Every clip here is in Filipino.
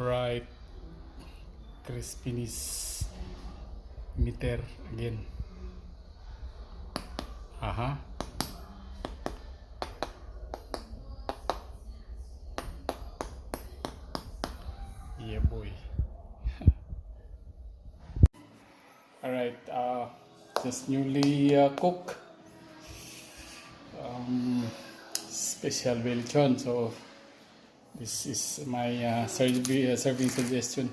right crispiness meter again. Yeah, boy. All right, just newly cooked special BELLYCHON. So this is my serving suggestion.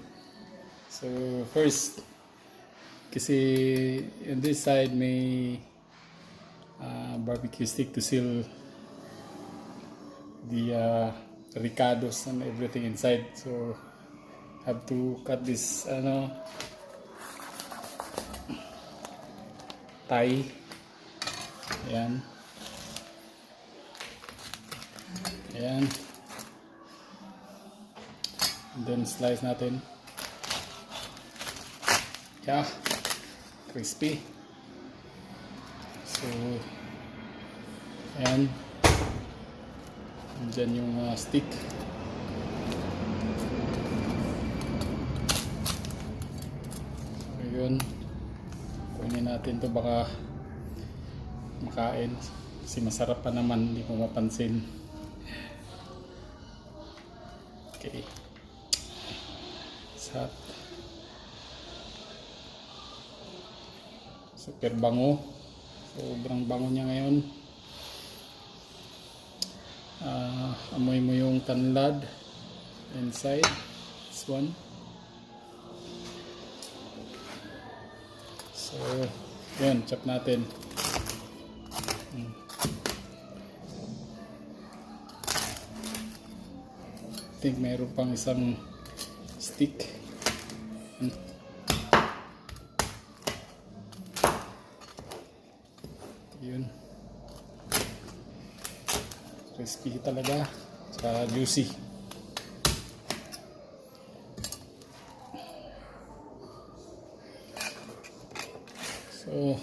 So first, kasi on this side may barbecue stick to seal the ricados and everything inside. So have to cut this thigh. Ayan. Ayan. And then slice natin. Yeah. Crispy. So ayan. And then yung stick. So yun. Kunin natin to, baka makain. Kasi masarap pa naman, hindi mo mapansin. Okay. Sat. Super bango. Sobrang bango niya ngayon. Amoy mo yung tanlad inside. This one. So, yun, chop natin. I think mayroon pang isang stick. Yun. Crispy talaga. Saka juicy. So,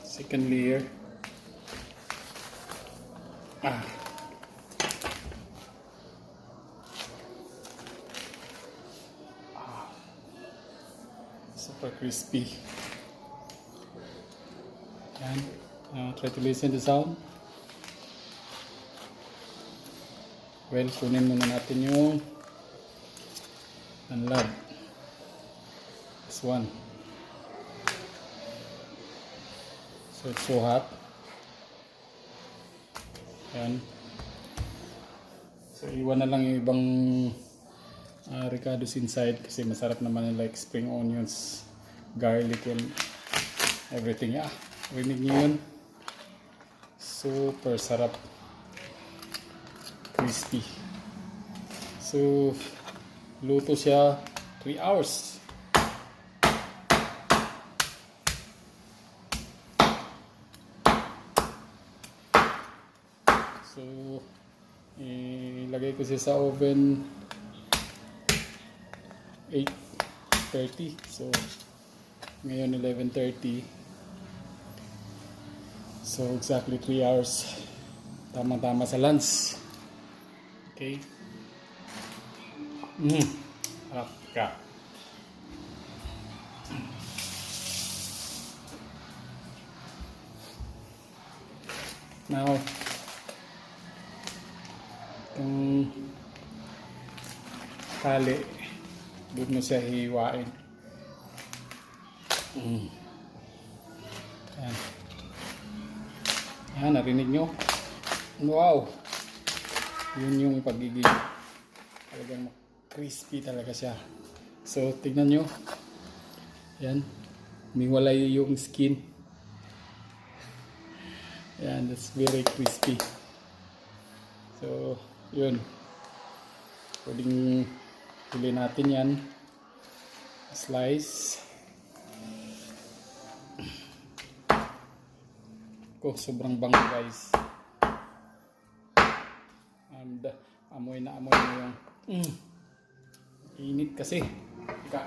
second layer. Super crispy. And try to listen to the sound. Well, kunin muna natin yung tanlad. This one. So it's so hot. Ayan. So iwan na lang yung ibang ricados inside kasi masarap naman yung like spring onions, garlic and everything. Rinig nyo yun. Super sarap. Crispy. So luto siya 3 hours. So ilagay ko siya sa oven 8:30. So ngayon 11:30. So exactly 3 hours. Tama-tama sa lunch. Okay. Harap ka. Now, itong tali, doon mo siya hiwain. Ayan. Ayan, narinig nyo? Wow! Yun yung pagiging talagang crispy talaga siya. So, tignan nyo. Ayan. Miwalay yung skin. Ayan, that's very crispy. So, yun. Pwedeng huli natin yan. Slice. Sobrang bango guys. And amoy na mo yung init kasi. Ika.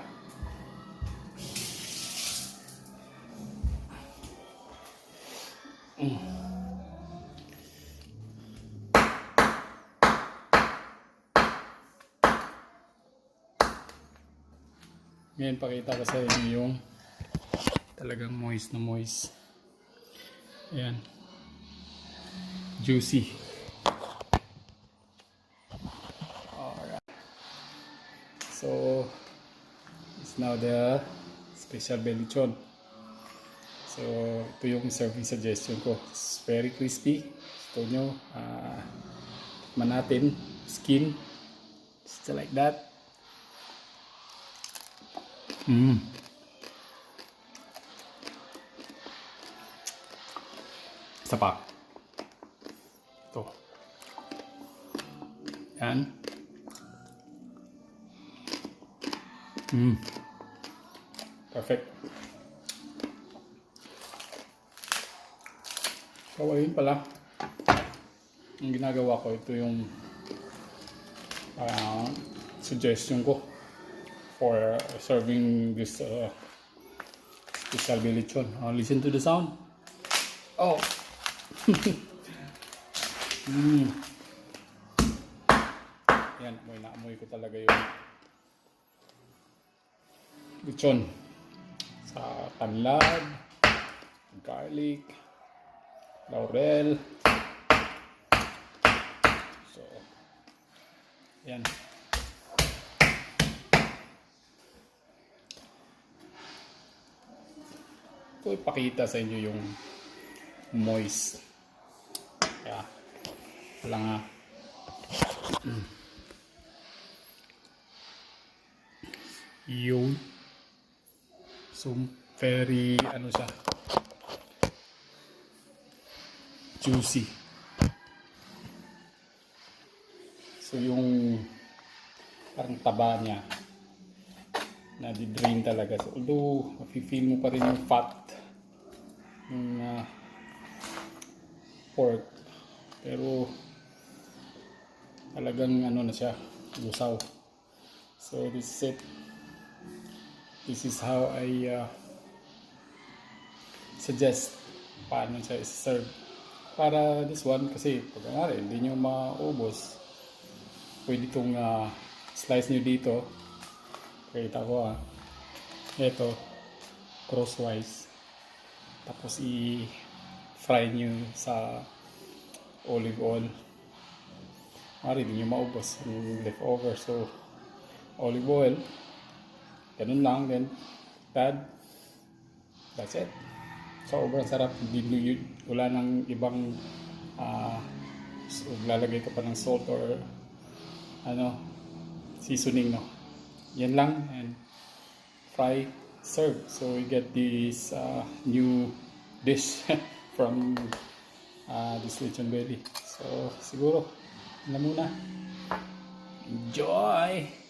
Ngayon pakita ko sa inyo yung talagang moist na moist. Ayan. Juicy. Alright. So, it's now the special BELLYCHON. So, ito yung serving suggestion ko. It's very crispy. Gusto nyo, tikman natin. Skin. Just like that. Isa pa. Ito. Yan. Perfect. So, ayun pala. Ang ginagawa ko, ito yung suggestion ko for serving this special BELLYCHON. Listen to the sound. Oh! Yan, amoy ko talaga yung lechon sa tanlad, garlic, laurel. So, yan. Ito ipakita sa inyo yung moist. Kaya, wala nga. Yun. So, very, siya, juicy. So, yung parang taba niya, na-drain talaga. So, although, mafe-feel mo pa rin yung fat, yung pork. Pero, talagang na siya, lusaw. So, this is it. This is how I suggest paano siya i-serve. Para this one, kasi pag hindi nyo maubos, pwede itong slice nyo dito. Kita ko ito, crosswise. Tapos i-fry nyo sa olive oil. Hindi nyo maubos yung leftover. So, olive oil. Ganun lang, then add. That's it. Sobrang sarap. Wala nang ibang lalagay ka pa ng salt or seasoning, no. Yan lang, and fry, serve. So we get this new dish from this lechon belly. So siguro na muna. Enjoy!